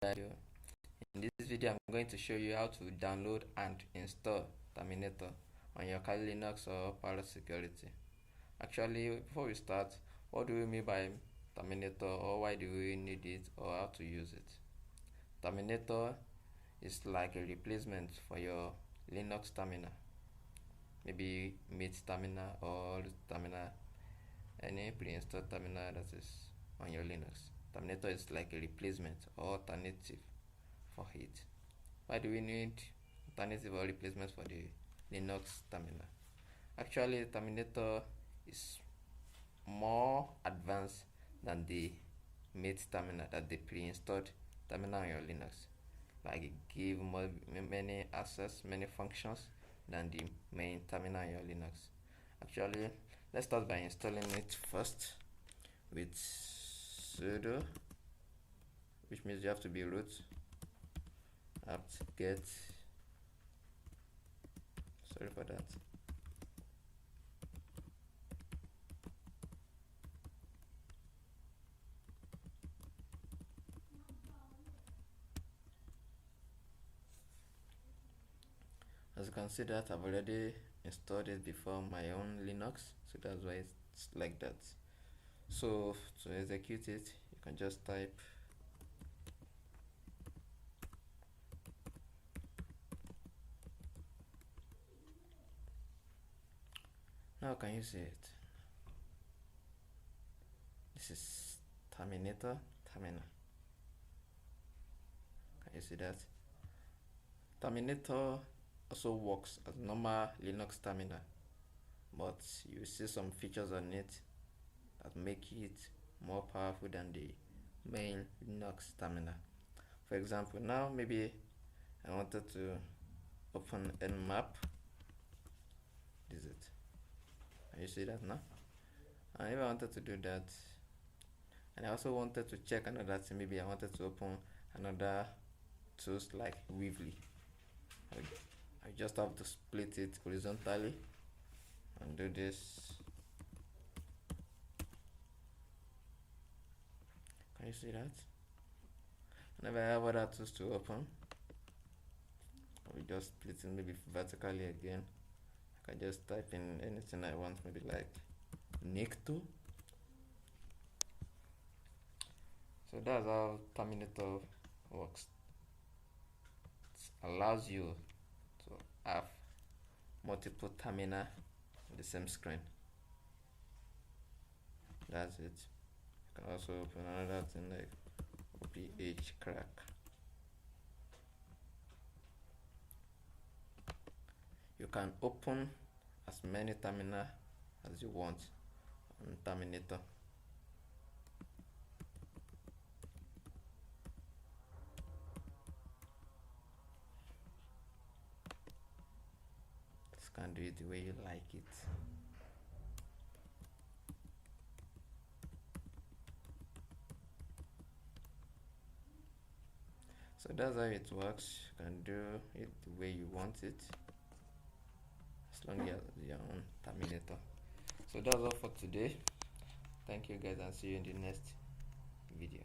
Video. In this video, I'm going to show you how to download and install Terminator on your Kali Linux or Parrot security. Actually, before we start, what do we mean by Terminator, or why do we need it, or how to use it? Terminator is like a replacement for your Linux terminal, maybe Mint terminal or terminal, any pre-installed terminal that is on your Linux. Terminator is like a replacement or alternative for it. Why do we need alternative or replacement for the Linux terminal? Actually, Terminator is more advanced than the Mint terminal, that the pre-installed terminal on your Linux. Like it give many access, many functions than the main terminal on your Linux. Actually, let's start by installing it first with sudo, which means you have to be root apt-get, sorry for that. As you can see that I've already installed it before my own Linux, so that's why it's like that. So to execute it, you can just type now. Can you see it? This is Terminator terminal. Can you see that? Terminator also works as normal Linux terminal, but you see some features on it that make it more powerful than the main Linux terminal. For example, now maybe I wanted to open Nmap. This is it. Can you see that now? And if I wanted to do that, and I also wanted to check another thing, maybe I wanted to open another tools like Weebly, I just have to split it horizontally and do this. Can you see that? And if I have other tools to open, I will just split it maybe vertically again. I can just type in anything I want, maybe like Nicto. So that's how Terminator works. It allows you to have multiple terminal on the same screen. That's it. You can also open another thing like OPH crack. You can open as many terminal as you want on Terminator. Just can do it the way you like it. So that's how it works. You can do it the way you want it, as long as you're on Terminator. So that's all for today. Thank you guys, and see you in the next video.